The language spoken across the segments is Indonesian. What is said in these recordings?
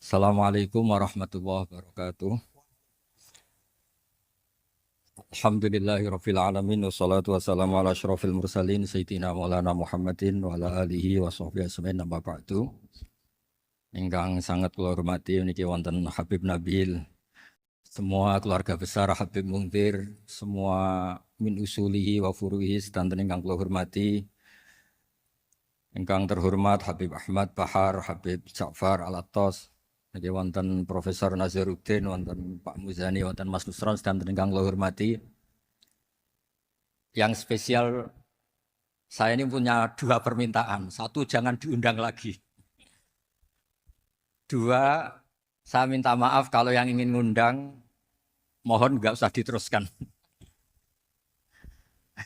Assalamualaikum warahmatullahi wabarakatuh. Alhamdulillahirabbil alamin wassalatu wassalamu ala asyrofil mursalin sayyidina Maulana Muhammadin wa ala alihi wa sahbihi ajmain amma ba'du. Ingkang sangat kula hormati niki wonten Habib Nabil, semua keluarga besar Habib Mungtir, semua min usulihi wa furuhi sedanten ingkang kula hormati. Ingkang terhormat Habib Ahmad Bahar, Habib Ja'far Al-Attas, niki wonten Profesor Nazaruddin, wonten Pak Muzani, wonten Mas Nusron sedanten ingkang kula hormati. Yang spesial, saya ini punya dua permintaan. Satu, jangan diundang lagi. Dua, saya minta maaf kalau yang ingin ngundang, mohon nggak usah diteruskan.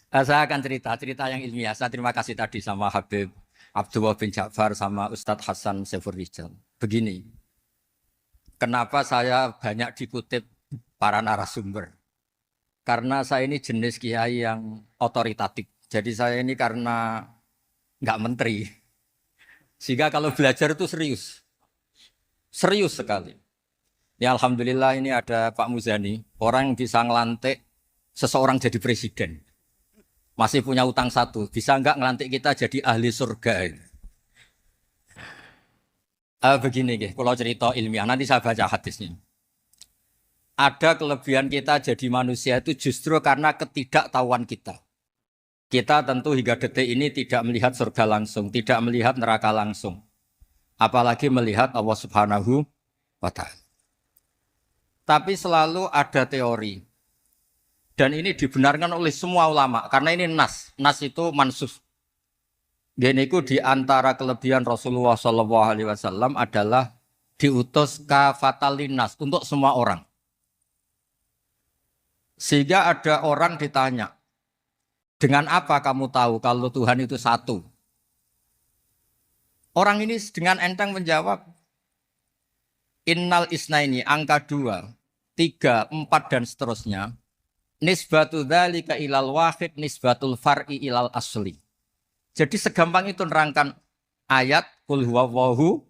Saya akan cerita yang ilmiah. Saya terima kasih tadi sama Habib Abdullah bin Ja'far sama Ustadz Hasan Saifur Rijal. Begini, kenapa saya banyak dikutip para narasumber? Karena saya ini jenis kiai yang otoritatif. Jadi saya ini karena nggak menteri. Sehingga kalau belajar itu serius. Serius sekali. Ya Alhamdulillah ini ada Pak Muzani. Orang yang bisa ngelantik seseorang jadi presiden. Masih punya utang satu. Bisa nggak ngelantik kita jadi ahli surga? Begini, kalau cerita ilmiah. Nanti saya baca hadisnya. Ada kelebihan kita jadi manusia itu justru karena ketidaktahuan kita. Kita tentu hingga detik ini tidak melihat surga langsung, tidak melihat neraka langsung. Apalagi melihat Allah Subhanahu wa Ta'ala. Tapi selalu ada teori. Dan ini dibenarkan oleh semua ulama karena ini nas. Nas itu mansus. Ini di antara kelebihan Rasulullah SAW adalah diutus kafatal linnas untuk semua orang. Sehingga ada orang ditanya, dengan apa kamu tahu kalau Tuhan itu satu? Orang ini dengan enteng menjawab, innal isnaini, angka 2, 3, 4 dan seterusnya, nisbatu dzalika ilal wahid, nisbatul far'i ilal asli. Jadi segampang itu nerangkan ayat qul huwallahu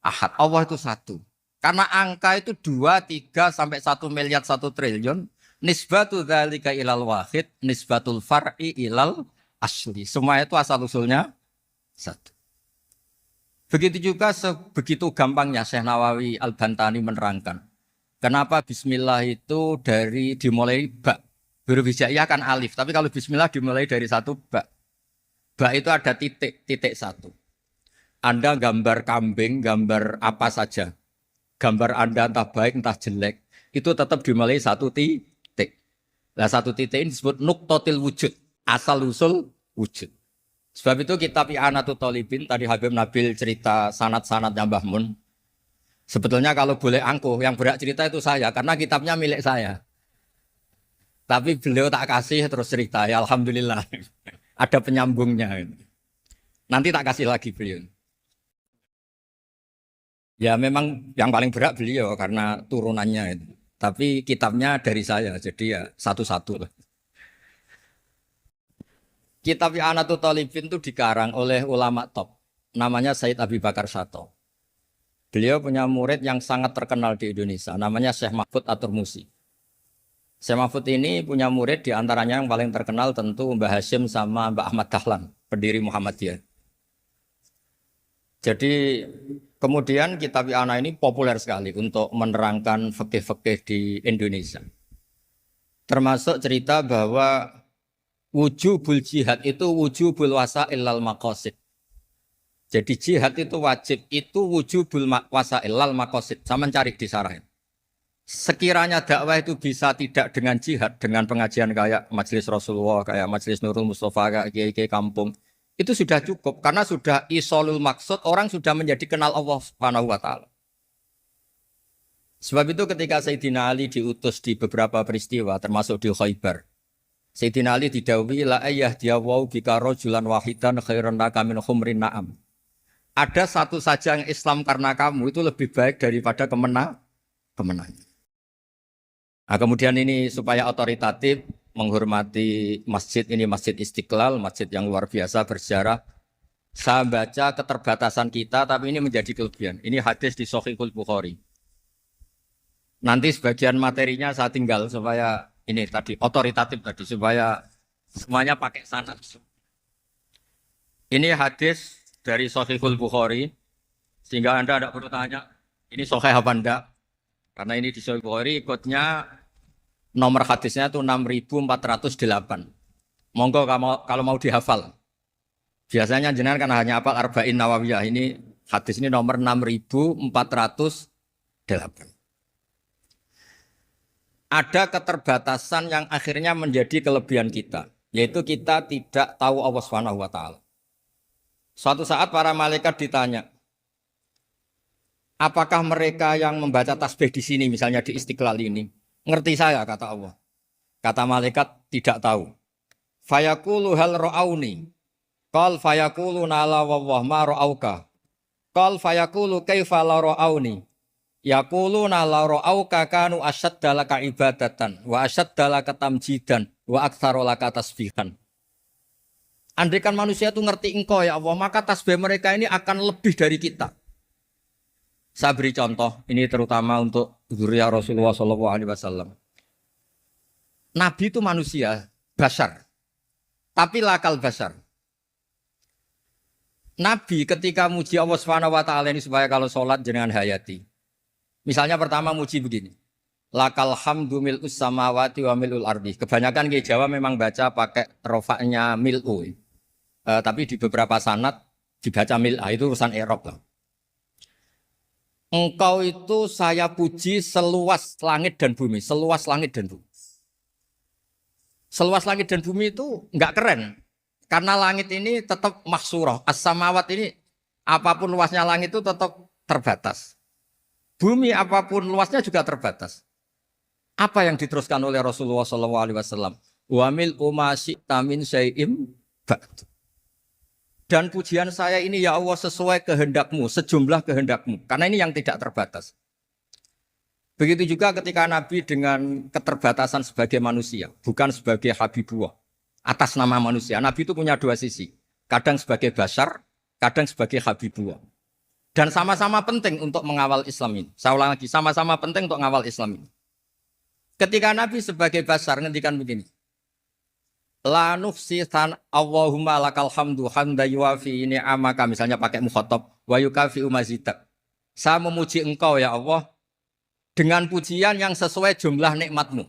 ahad. Allah itu satu. Karena angka itu 2, 3 sampai 1 miliar 1 triliun. Nisbatu dzalika ilal wahid, nisbatul far'i ilal asli. Semua itu asal usulnya satu. Begitu juga begitu gampangnya Syekh Nawawi Al-Bantani menerangkan. Kenapa bismillah itu dimulai ba. Huruf hijaiyah kan alif, tapi kalau bismillah dimulai dari satu ba. Ba itu ada titik satu. Anda gambar kambing, gambar apa saja. Gambar Anda entah baik entah jelek, itu tetap dimulai satu titik. Nah satu titik ini disebut nuqtatil wujud, asal usul wujud. Sebab itu kitab I'anatul Thalibin, tadi Habib Nabil cerita sanad-sanadnya Mbah Mun. Sebetulnya kalau boleh angkuh, yang berhak cerita itu saya, karena kitabnya milik saya. Tapi beliau tak kasih terus cerita, ya Alhamdulillah. Ada penyambungnya. Nanti tak kasih lagi beliau. Ya memang yang paling berat beliau karena turunannya itu. Tapi kitabnya dari saya, jadi ya satu-satu lah. Kitab I'anatul Thalibin itu dikarang oleh ulama top. Namanya Said Abi Bakar Sato. Beliau punya murid yang sangat terkenal di Indonesia. Namanya Syekh Mahfud At-Turmusi. Syekh Mahfud ini punya murid diantaranya yang paling terkenal tentu Mbah Hashim sama Mbah Ahmad Dahlan, pendiri Muhammadiyah. Jadi kemudian kitab I'anah ini populer sekali untuk menerangkan fikih-fikih di Indonesia. Termasuk cerita bahwa wujubul jihad itu wujubul wasail lal maqasid. Jadi jihad itu wajib, itu wujubul wasail lal maqasid. Saya mencari di sarah. Sekiranya dakwah itu bisa tidak dengan jihad, dengan pengajian kayak Majelis Rasulullah, kayak Majelis Nurul Mustafa, kayak kiai kampung, itu sudah cukup karena sudah isolul maksud, orang sudah menjadi kenal Allah Subhanahu wa Ta'ala. Sebab itu ketika Sayyidina Ali diutus di beberapa peristiwa termasuk di Khaybar, Sayyidina Ali didhawuhi la ayyahdiyawu bika rajulan wahidan khairan laka min humrin na'am. Ada satu saja yang Islam karena kamu itu lebih baik daripada kemenangan. Nah, kemudian ini supaya otoritatif menghormati masjid ini, Masjid Istiqlal, masjid yang luar biasa bersejarah. Saya baca keterbatasan kita, tapi ini menjadi kelebihan. Ini hadis di Sahihul Bukhari. Nanti sebagian materinya saya tinggal supaya ini tadi otoritatif tadi supaya semuanya pakai sanad. Ini hadis dari Sahihul Bukhari sehingga Anda tidak perlu tanya ini sahih apa enggak. Karena ini di Sahih Bukhari ikutnya nomor hadisnya itu 6408. Monggo kalau mau dihafal. Biasanya jenengan kan hanya hafal Arba'in Nawawiyah. Ini hadis ini nomor 6408. Ada keterbatasan yang akhirnya menjadi kelebihan kita, yaitu kita tidak tahu Allah Subhanahu wa taala. Suatu saat para malaikat ditanya, apakah mereka yang membaca tasbih di sini, misalnya di Istiqlal ini, ngerti saya, kata Allah. Kata malaikat, tidak tahu. Fayaqulu hal ra'auni. Qal fayaqulu nala wawah ma ra'auka. Qal fayaqulu kaifa la ra'auni. Yaquluna la ra'auka kanu asyadda laka ibadatan wa asyadda laka tamjidan wa aktsara laka tasbihan. Andaikan manusia itu ngerti engkau ya Allah, maka tasbih mereka ini akan lebih dari kita. Saya beri contoh, ini terutama untuk dzurriyyah Rasulullah SAW. Nabi itu manusia, bashar. Tapi lakal bashar. Nabi ketika muji Allah SWT ini supaya kalau sholat jenengan hayati. Misalnya pertama muji begini. Lakal hamdu mil'us samawati wa mil'ul ardi. Kebanyakan di Jawa memang baca pakai rofaknya mil'u. Tapi di beberapa sanad dibaca mil'a, itu urusan i'rab lah. Engkau itu saya puji seluas langit dan bumi. Seluas langit dan bumi. Seluas langit dan bumi itu enggak keren. Karena langit ini tetap mahsurah. As-samawat ini apapun luasnya langit itu tetap terbatas. Bumi apapun luasnya juga terbatas. Apa yang diteruskan oleh Rasulullah SAW? Wa mil umasi tamin syai'im ba'du. Dan pujian saya ini ya Allah sesuai kehendakmu, sejumlah kehendakmu. Karena ini yang tidak terbatas. Begitu juga ketika Nabi dengan keterbatasan sebagai manusia, bukan sebagai Habibullah, atas nama manusia. Nabi itu punya dua sisi. Kadang sebagai bashar, kadang sebagai Habibullah. Dan sama-sama penting untuk mengawal Islam ini. Saya ulang lagi, sama-sama penting untuk mengawal Islam ini. Ketika Nabi sebagai bashar ngendikan begini. La nufsi tan Allahumma lakal hamdu hamda yuafi ni'amaka, misalnya pakai mukhatab wa yukafi umazidak. Saya memuji engkau ya Allah dengan pujian yang sesuai jumlah nikmatmu.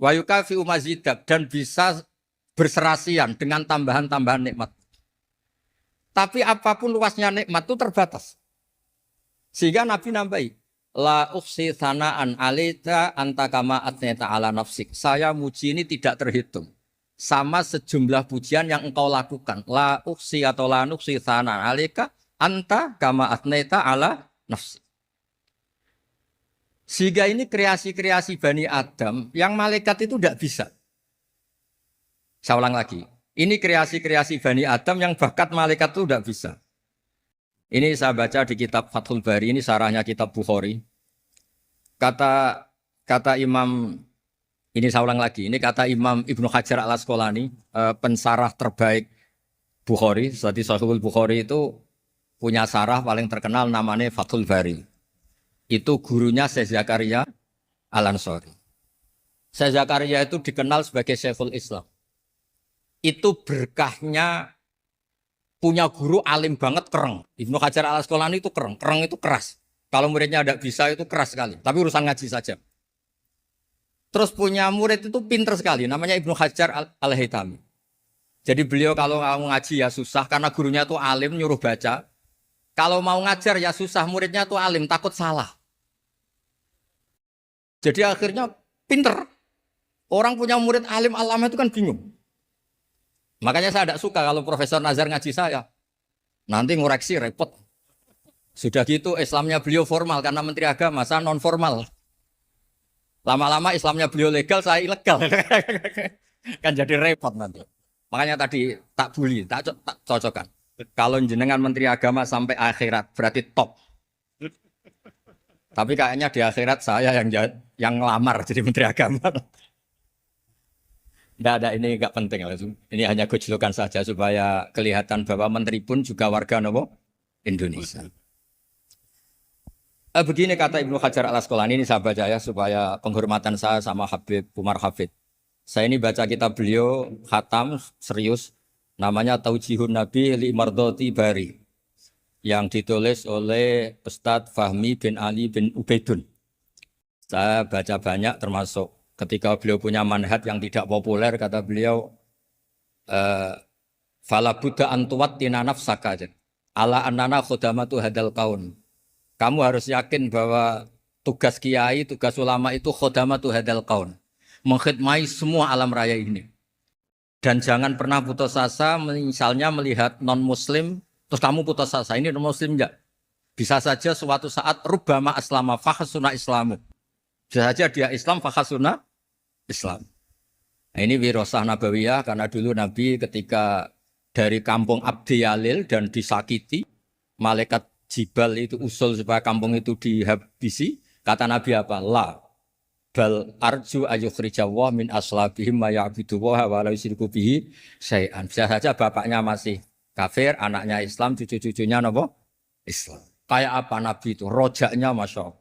Wa yukafi umazidak, dan bisa berserasian dengan tambahan-tambahan nikmat. Tapi apapun luasnya nikmat itu terbatas. Sehingga Nabi nambahi, la ukhsi thana'an alaika anta kama atneta ala nafsik. Saya muji ini tidak terhitung. Sama sejumlah pujian yang engkau lakukan. La ukhsi atau la nukhsi thana'an alaika anta kama atneta ala nafsik. Sehingga ini kreasi-kreasi Bani Adam yang malaikat itu tidak bisa. Saya ulang lagi. Ini kreasi-kreasi Bani Adam yang bakat malaikat itu tidak bisa. Ini saya baca di kitab Fathul Bari, ini sarahnya kitab Bukhari. Kata Imam, ini saya ulang lagi, ini kata Imam Ibnu Hajar al-Asqalani, pensarah terbaik Bukhari. Jadi Sahihul Bukhari itu punya sarah paling terkenal namanya Fathul Bari. Itu gurunya Syekh Zakaria Al-Ansari. Syekh Zakaria itu dikenal sebagai Syekhul Islam. Itu berkahnya punya guru alim banget, kereng. Ibnu Hajar al-Asqalani itu kereng itu keras. Kalau muridnya tidak bisa itu keras sekali, tapi urusan ngaji saja. Terus punya murid itu pinter sekali, namanya Ibnu Hajar al-Haytami. Jadi beliau kalau mau ngaji ya susah, karena gurunya itu alim, nyuruh baca. Kalau mau ngajar ya susah, muridnya itu alim, takut salah. Jadi akhirnya pinter. Orang punya murid alim alama itu kan bingung. Makanya saya tidak suka kalau Profesor Nazar ngaji saya. Nanti ngoreksi repot. Sudah gitu Islamnya beliau formal karena Menteri Agama, saya non formal. Lama-lama Islamnya beliau legal, saya ilegal. Kan jadi repot nanti. Makanya tadi tak bully, tak cocokkan. Kalau jenengan Menteri Agama sampai akhirat berarti top. Tapi kayaknya di akhirat saya yang ngelamar jadi Menteri Agama. Enggak ada, ini enggak penting. Ini hanya gojlokan saja supaya kelihatan bahwa menteri pun juga warga nopo Indonesia. Begini kata Ibnu Hajar al Asqalani, ini saya baca ya supaya penghormatan saya sama Habib Umar Hafid. Saya ini baca kitab beliau khatam serius, namanya Taujihun Nabi li Mardoti Bari, yang ditulis oleh Ustadz Fahmi bin Ali bin Ubaidun. Saya baca banyak, termasuk ketika beliau punya manhaj yang tidak populer, kata beliau, fala buddha antuwat tina nafsaka ala annana khudamatu hadal kaun. Kamu harus yakin bahwa tugas kiai, tugas ulama itu khudamatu hadal kaun, mengkhidmati semua alam raya ini. Dan jangan pernah putus asa, misalnya melihat non-muslim, terus kamu putus asa, ini non-muslim enggak? Bisa saja suatu saat rubbama aslama fakhasuna islamu. Bisa saja dia Islam fakhasuna Islam. Nah, ini wirasah nabawiyah, karena dulu Nabi ketika dari kampung Abdi Yalil dan disakiti, malaikat Jibal itu usul supaya kampung itu dihabisi. Kata Nabi apa? La bal arju ayukhrijawah min aslabihim ma ya'budu wa la yusyriku bihi syai'an. Bisa saja bapaknya masih kafir, anaknya Islam, cucu-cucunya napa? Islam. Kayak apa Nabi itu? Rojaknya Masya Allah.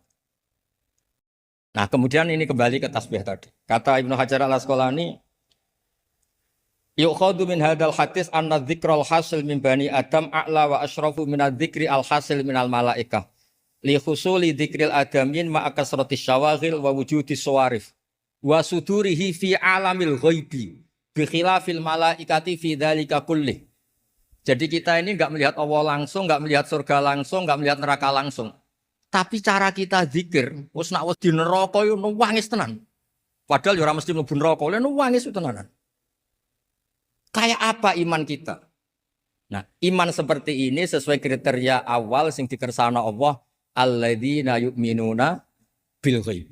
Nah, kemudian ini kembali ke tasbih tadi. Kata Ibnu Hajar al Asqalani, yukhadu min hadal hadis anna dzikral hasil min bani Adam a'la wa asyrafu min adzikri al hasil min al malaikah. Li khusuli dzikril adamin ma'a kasratis syawaghil wa wujudis sawarif wa sudurihi fi alamil ghaibi bi khilafil malaikati fi dzalika kullih. Jadi kita ini enggak melihat Allah langsung, enggak melihat surga langsung, enggak melihat neraka langsung. Tapi cara kita zikir, wis nak wis di neraka yo nangis tenan. Padahal yo ora mesti mlebu neraka, lha nangis tenanan. Kayak apa iman kita? Nah, iman seperti ini sesuai kriteria awal sing dikersana Allah, alladzina yu'minuna bil ghaib.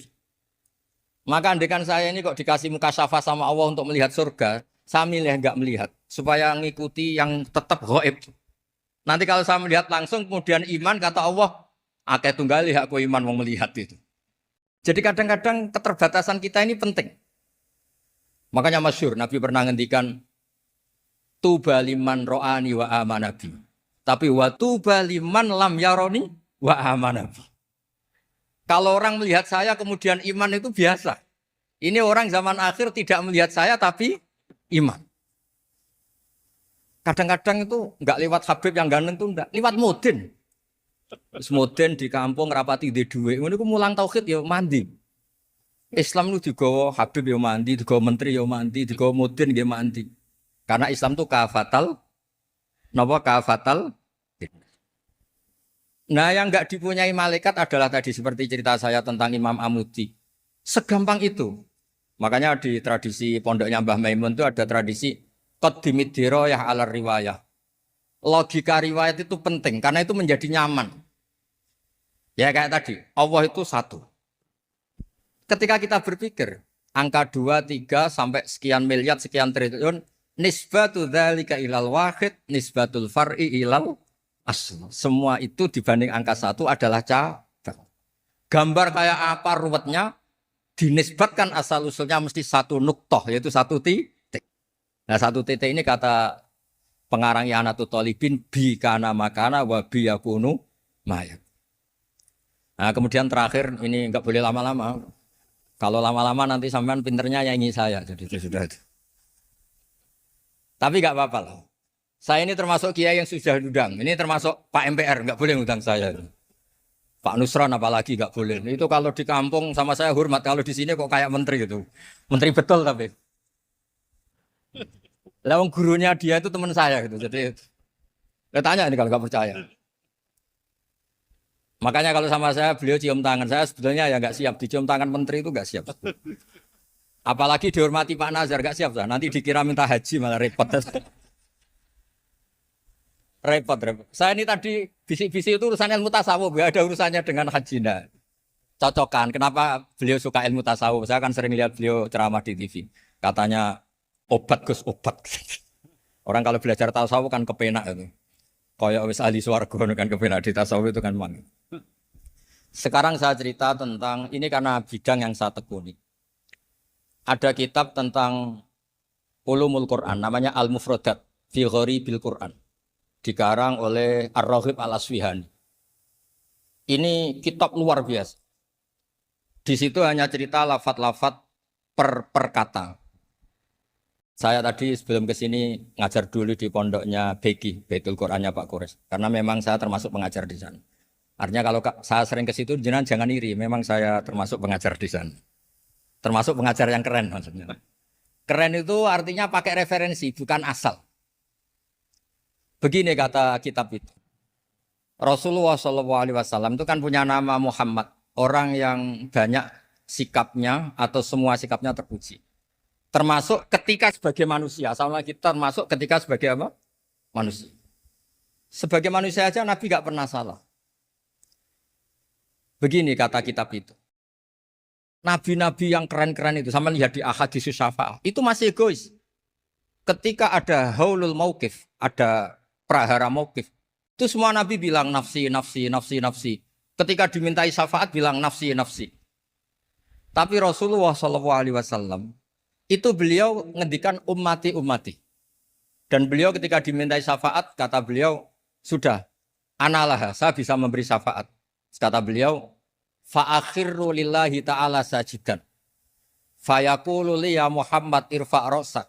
Maka andekan saya ini kok dikasih mukasyafah sama Allah untuk melihat surga, saya milih enggak melihat supaya ngikuti yang tetap ghaib. Nanti kalau saya melihat langsung kemudian iman, kata Allah, akeh tunggali aku iman mau melihat itu. Jadi kadang-kadang keterbatasan kita ini penting. Makanya masyhur Nabi pernah ngendikan tuba liman ro'ani wa amanabi. Tapi wa tuba liman lam yaroni wa amanabi. Kalau orang melihat saya kemudian iman itu biasa. Ini orang zaman akhir tidak melihat saya tapi iman. Kadang-kadang itu enggak lewat Habib yang ganteng itu enggak, lewat Mudin. Mudin di kampung rapati di duwe. Ini ku mulang tauhid ya mandi. Islam itu digawa Habib ya mandi, digawa menteri ya mandi, digawa Mudin ya mandi. Karena Islam itu kafatal, napa kafatal. Nah, yang enggak dipunyai malaikat adalah tadi seperti cerita saya tentang Imam Amudi. Segampang itu. Makanya di tradisi pondoknya Mbah Maimun itu ada tradisi qaddimid dirayah ala riwayah. Logika riwayat itu penting karena itu menjadi nyaman. Ya kayak tadi, Allah itu satu. Ketika kita berpikir angka 2, 3 sampai sekian miliar, sekian triliun, nisbatu dzalika ilal wahid, nisbatul far'i ilal asl. Semua itu dibanding angka 1 adalah cabang. Gambar kayak apa ruwetnya, dinisbatkan asal usulnya mesti satu nuktoh, yaitu satu titik. Nah, satu titik ini kata pengarang Ianatul Thalibin, bi kana makana wa bi yakunu mayat. Nah, kemudian terakhir ini enggak boleh lama-lama. Kalau lama-lama nanti sampean pinternya nyanyi saya, jadi itu sudah itu. Tapi enggak apa-apa lah. Saya ini termasuk kiai yang sudah diundang. Ini termasuk Pak MPR, enggak boleh ngundang saya. Pak Nusron apalagi enggak boleh. Itu kalau di kampung sama saya hormat, kalau di sini kok kayak menteri gitu. Menteri betul tapi. Lawang gurunya dia itu teman saya gitu. Jadi tanya ini kalau enggak percaya. Makanya kalau sama saya beliau cium tangan, saya sebetulnya ya enggak siap dicium tangan menteri itu enggak siap. Apalagi dihormati Pak Nazar enggak siap lah. Nanti dikira minta haji malah repot. Repot. Saya ini tadi bisik-bisik itu urusan ilmu tasawuf, ya ada urusannya dengan haji. Nah, cocokan. Kenapa beliau suka ilmu tasawuf? Saya kan sering lihat beliau ceramah di TV. Katanya obat Gus obat. Orang kalau belajar tasawuf kan kepenak itu. Kayak wis ahli swarga kan kepenak di tasawuf itu kan mang. Sekarang saya cerita tentang ini karena bidang yang saya tekuni. Ada kitab tentang Ulumul Quran, namanya Al-Mufradat fi Gharibil Quran. Dikarang oleh Ar-Raghib Al-Asfihani. Ini kitab luar biasa. Di situ hanya cerita lafat-lafat per kata. Saya tadi sebelum ke sini ngajar dulu di pondoknya Beki, Baitul Qurannya Pak Kures. Karena memang saya termasuk pengajar di sana. Artinya kalau saya sering ke situ, jangan iri. Memang saya termasuk pengajar di sana. Termasuk pengajar yang keren maksudnya. Keren itu artinya pakai referensi, bukan asal. Begini kata kitab itu. Rasulullah SAW itu kan punya nama Muhammad. Orang yang banyak sikapnya atau semua sikapnya terpuji. Termasuk ketika sebagai manusia. Sama kita termasuk ketika sebagai apa? Manusia. Sebagai manusia aja Nabi gak pernah salah. Begini kata kitab itu. Nabi-nabi yang keren-keren itu, sama lihat di Ahaditsus Syafa'ah, itu masih egois. Ketika ada haulul mauqif, ada prahara mauqif, itu semua Nabi bilang nafsi, nafsi, nafsi, nafsi. Ketika dimintai syafaat bilang nafsi, nafsi. Tapi Rasulullah SAW itu beliau ngendikan ummati, ummati. Dan beliau ketika dimintai syafaat, kata beliau, sudah, analah, saya bisa memberi syafaat. Kata beliau, fa'akhirru lillahi ta'ala sajidan. Fayaqulu li ya Muhammad irfa' ra'sak.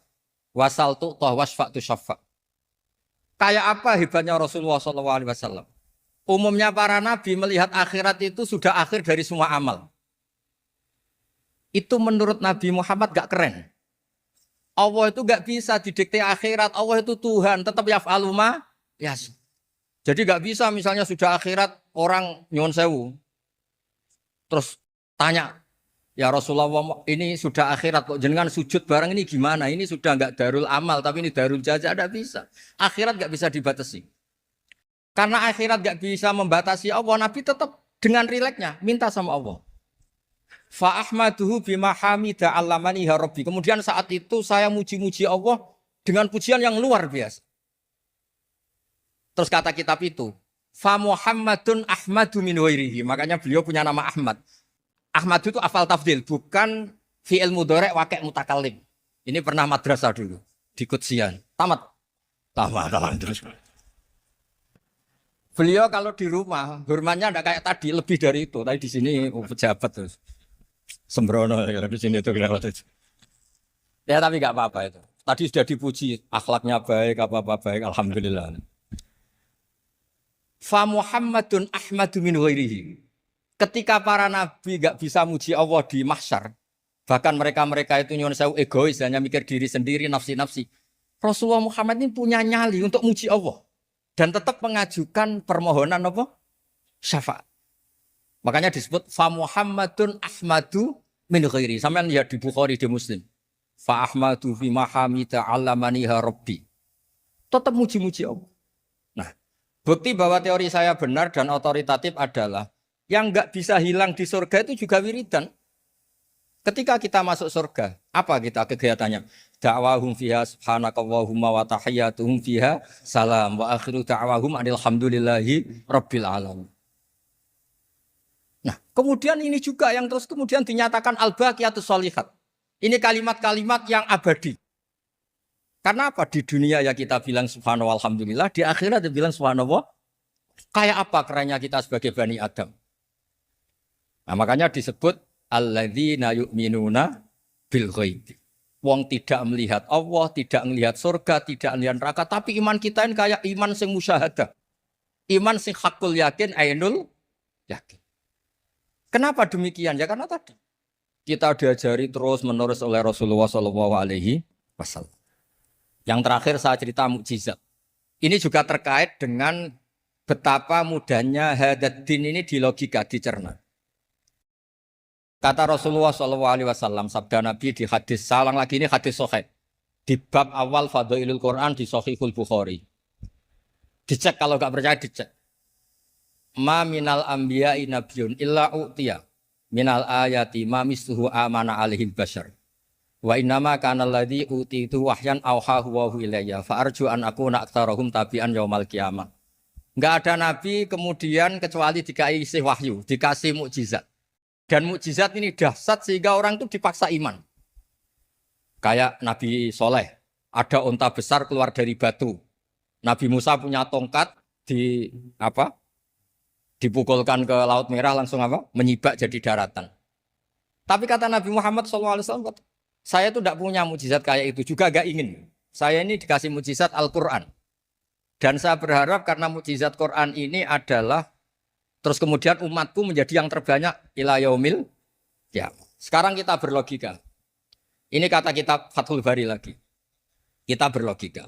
Wasal tu'tah wasfa'tu syafa'. Kayak apa hebatnya Rasulullah SAW? Umumnya para nabi melihat akhirat itu sudah akhir dari semua amal. Itu menurut Nabi Muhammad gak keren. Allah itu gak bisa didikte akhirat. Allah itu Tuhan, tetap yaf'alu ma yas. Jadi gak bisa misalnya sudah akhirat orang nyuwun sewu. Terus tanya, ya Rasulullah ini sudah akhirat kok jenengan sujud bareng ini gimana? Ini sudah enggak darul amal tapi ini darul jaza, enggak bisa. Akhirat enggak bisa dibatasi. Karena akhirat enggak bisa membatasi Allah, Nabi tetap dengan rileksnya minta sama Allah. Fa ahmaduhu bima hamida 'allamani ya rabbi. Kemudian saat itu saya muji-muji Allah dengan pujian yang luar biasa. Terus kata kitab itu, fa Muhammadun Ahmadu min ghairihi. Makanya beliau punya nama Ahmad. Ahmad itu afal tafdil, bukan fi'il mudhari' waqi' mutakallim. Ini pernah madrasah dulu di Qudzian. Tamat terus. Beliau kalau di rumah hormatnya enggak kayak tadi, lebih dari itu. Tadi di sini pejabat terus. Sembrono ya di sini itu kelewat itu. Ya tapi enggak apa-apa itu. Tadi sudah dipuji, akhlaknya baik, apa-apa baik, alhamdulillah. Fa Muhammadun Ahmadu min ghairihi. Ketika para nabi gak bisa muji Allah di mahsyar, bahkan mereka-mereka itu nyuwun sewu egois, hanya mikir diri sendiri, nafsi-nafsi. Rasulullah Muhammad ini punya nyali untuk muji Allah dan tetap mengajukan permohonan apa? Syafaat. Makanya disebut fa Muhammadun Ahmadu min ghairihi. Sampeyan lihat di Bukhari di Muslim. Fa Ahmadu fi mahamida 'allamani ya rabbi. Tetap muji-muji Allah. Nah, bukti bahwa teori saya benar dan otoritatif adalah yang enggak bisa hilang di surga itu juga wiridan. Ketika kita masuk surga, apa kita kegiatannya? Da'wahum fiha subhanakallahumma wa tahiyyatuhum fiha salam wa akhiru da'wahum alhamdulillahi rabbil alamin. Nah, kemudian ini juga yang terus kemudian dinyatakan al-baqiyatus sholihat. Ini kalimat-kalimat yang abadi. Karena apa? Di dunia ya kita bilang subhanallah alhamdulillah, di akhirat dia bilang subhanallah. Kayak apa kerennya kita sebagai Bani Adam? Nah, makanya disebut alladzina yu'minuna bil ghaib. Wong tidak melihat Allah, tidak melihat surga, tidak melihat neraka, tapi iman kita ini kayak iman sing musyahadah. Iman sing hakul yakin, ainul yakin. Kenapa demikian? Ya karena tadi kita diajari terus menerus oleh Rasulullah SAW. Yang terakhir saya cerita mukjizat. Ini juga terkait dengan betapa mudahnya hadad din ini di logika, dicerna. Kata Rasulullah SAW, sabda Nabi di hadis, salang lagi ini hadis sahih. Di bab awal Fadailul Quran di Sahihul Bukhari. Dicek kalau nggak percaya dicek. Ma minal anbiya'i nabiyyun illa u'tiya minal ayati ma misluhu amana alaihil bashar. Wa innama kana alladzi utitu wahyan auhahu wa ilayya fa arju an akuna aktsarahum tabi'an yaumal qiyamah. Enggak ada nabi kemudian kecuali dikasih wahyu, dikasih mukjizat. Dan mukjizat ini dahsyat sehingga orang itu dipaksa iman. Kayak Nabi Soleh, Ada unta besar keluar dari batu. Nabi Musa punya tongkat di apa? Dipukulkan ke Laut Merah langsung apa? Menyibak jadi daratan. Tapi kata Nabi Muhammad SAW, saya tuh tidak punya mujizat kayak itu juga gak ingin. Saya ini dikasih mujizat Al-Quran. Dan saya berharap karena mujizat Quran ini adalah terus kemudian umatku menjadi yang terbanyak ila yaumil ya. Sekarang kita berlogika. Ini kata kitab Fathul Bari lagi. Kita berlogika.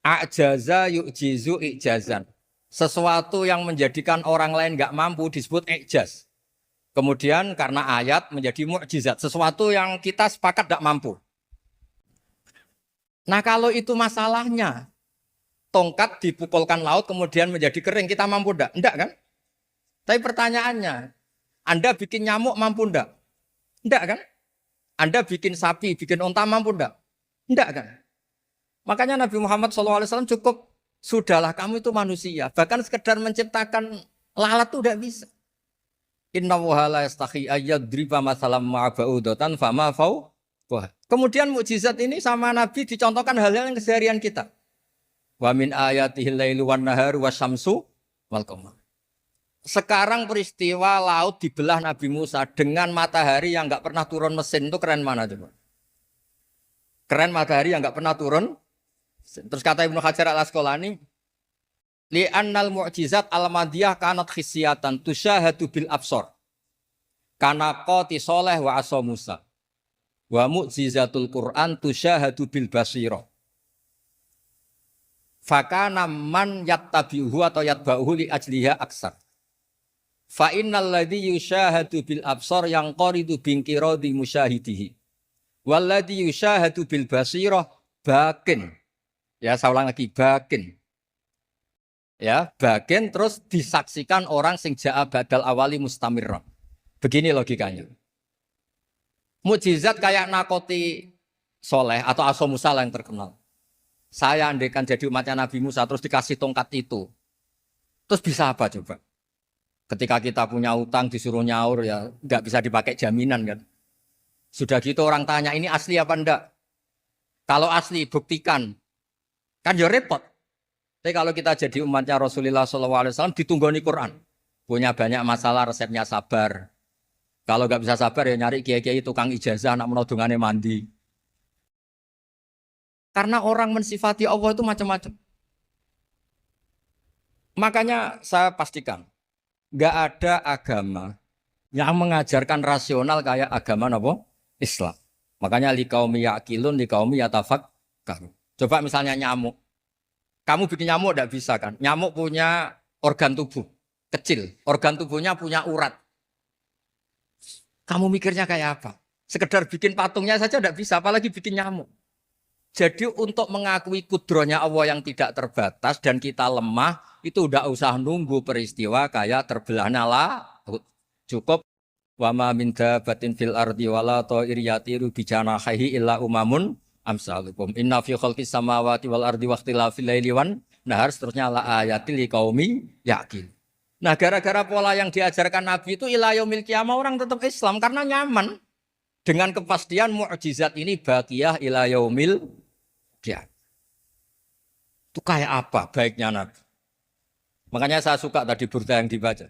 A'jaza yu'jizu i'jazan. Sesuatu yang menjadikan orang lain enggak mampu disebut i'jaz. Kemudian karena ayat menjadi mukjizat. Sesuatu yang kita sepakat enggak mampu. Nah kalau itu masalahnya. Tongkat dipukulkan laut kemudian menjadi kering. Kita mampu enggak? Enggak kan? Tapi pertanyaannya. Anda bikin nyamuk mampu enggak? Enggak kan? Anda bikin sapi, bikin unta mampu enggak? Enggak kan? Makanya Nabi Muhammad SAW cukup, sudahlah kamu itu manusia. Bahkan sekedar menciptakan lalat itu tidak bisa. Inna wahala yastahi ayyadriba masalam ma'aba'udatan fama fau. Kemudian mukjizat ini sama Nabi dicontohkan hal-hal yang keseharian kita. Wa min ayatihil lailu wan naharu wasyamsu wal qamar. Sekarang peristiwa laut dibelah Nabi Musa dengan matahari yang enggak pernah turun mesin itu keren mana coba? Keren matahari yang enggak pernah turun. Terus kata Ibnu Hajar al-Asqalani, li'annal mu'jizat al-madiyah kanat khisyatan tusyahadu bil absor. Kana qati soleh wa asa Musa. Wa mu'jizatul Qur'an tusyahadu bil basira. Fakana man yattabi'uhu atau yatba'uhu li ajliha aksar. Fa innal ladzi yusyahadu bil absar yang qaridu bingkiradi musyahidihi. Wal ladzi yusyahadu bil basirah bakin. Ya, saya ulang lagi, bakin. Ya, bakin terus disaksikan orang sing ja'a badal awali mustamirra. Begini logikanya. Mukjizat kayak nakoti soleh atau Asa Musa yang terkenal. Saya andaikan jadi umatnya Nabi Musa terus dikasih tongkat itu. Terus bisa apa coba? Ketika kita punya utang disuruh nyaur ya nggak bisa dipakai jaminan kan. Sudah gitu orang tanya ini asli apa enggak? Kalau asli buktikan. Kan ya repot. Tapi kalau kita jadi umatnya Rasulullah SAW ditunggoni Quran. Punya banyak masalah resepnya sabar. Kalau nggak bisa sabar ya nyari kiai-kiai tukang ijazah anak menodongannya mandi. Karena orang mensifati Allah itu macam-macam. Makanya saya pastikan, nggak ada agama yang mengajarkan rasional kayak agama apa? Islam. Makanya liqaumi yaqilun liqaumi yatafakkarun. Coba misalnya nyamuk. Kamu bikin nyamuk tidak bisa kan? Nyamuk punya organ tubuh kecil. Organ tubuhnya punya urat. Kamu mikirnya kayak apa? Sekedar bikin patungnya saja tidak bisa, apalagi bikin nyamuk. Jadi untuk mengakui kudrohnya Allah yang tidak terbatas dan kita lemah, itu udah usah nunggu peristiwa kayak terbelahnya laut. Cukup wa ma min dabbatin fil ardi wala ta'ir yatiru bi janahihi illa umamun amsalukum. Inna fi khalqis samawati wal ardi waqtilafil laili wan nahar seterusnya la ayatil liqaumi yaqil. Nah, gara-gara pola yang diajarkan Nabi itu ila yaumil qiyamah orang tetap Islam karena nyaman. Dengan kepastian mukjizat ini baqiyah ila yaumil qiyamah. Itu kayak apa baiknya Nabi? Makanya saya suka tadi burda yang dibaca.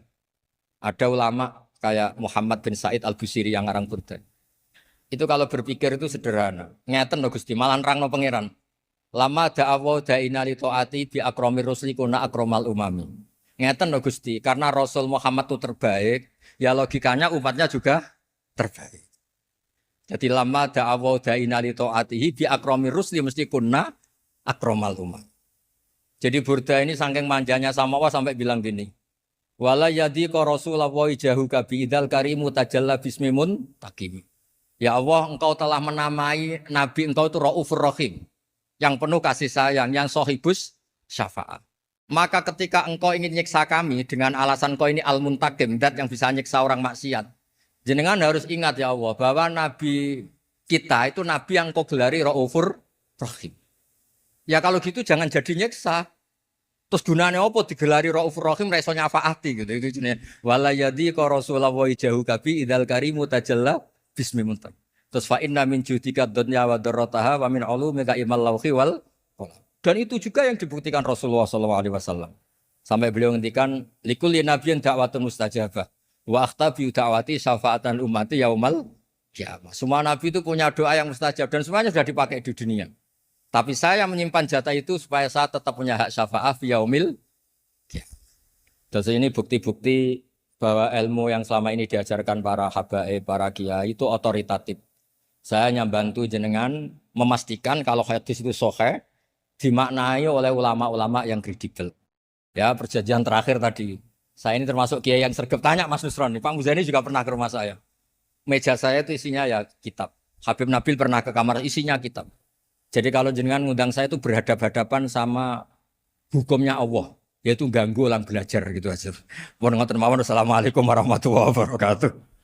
Ada ulama kayak Muhammad bin Said Al-Busiri yang ngarang burda. Itu kalau berpikir itu sederhana. Ngeten lho Gusti, malah nerangno pangeran. Lama da'awa da'ina li ta'ati bi akramir rusli kuna akramal umami. Ngeten lho Gusti, karena Rasul Muhammad itu terbaik, ya logikanya umatnya juga terbaik. Jadi lama da'awa da'ina li ta'atihi bi akramir rusli mesti kuna akramal umam. Jadi burda ini saking manjanya sama Allah sampai bilang gini. Wala yadi ka Rasulullah jahu kabi idal karimu tajalla bismimun takim. Ya Allah, engkau telah menamai Nabi engkau itu Raufur Rahim. Yang penuh kasih sayang, yang sohibus syafaat. Maka ketika engkau ingin nyiksa kami dengan alasan engkau ini al-muntakim, dat yang bisa nyiksa orang maksiat. Jenengan harus ingat ya Allah, bahwa Nabi kita itu Nabi yang engkau gelari Raufur Rahim. Ya kalau gitu jangan jadi nyiksa. Terus gunanya apa digelari Raufur Rahim reso nyafaati gitu. Itu jenis wala yadi ka Rasulullah jahu kabi idal karimu tajalla bismi muntak. Terus fa inna min judika dunya wa darrataha wa min ulumika ilmal lauhi wal qalam. Dan itu juga yang dibuktikan Rasulullah SAW. Sampai beliau ngendikan likulli nabiyyin da'watun mustajabah wa akhtabi da'wati syafaatan ummati yaumal qiyamah. Semua nabi itu punya doa yang mustajab dan semuanya sudah dipakai di dunia. Tapi saya menyimpan jatah itu supaya saya tetap punya hak syafaat fi yaumil qiyamah. Terus ini bukti-bukti bahwa ilmu yang selama ini diajarkan para habaib, para kiai itu otoritatif. Saya hanya bantu jenengan memastikan kalau hadis itu sahih dimaknai oleh ulama-ulama yang kredibel. Ya, perjanjian terakhir tadi. Saya ini termasuk kiai yang sregep. Tanya Mas Nusron, Pak Muzani juga pernah ke rumah saya. Meja saya itu isinya ya kitab. Habib Nabil pernah ke kamar isinya kitab. Jadi kalau jenengan ngundang saya itu berhadap-hadapan sama hukumnya Allah, yaitu ganggu orang belajar gitu aja. Assalamualaikum warahmatullahi wabarakatuh.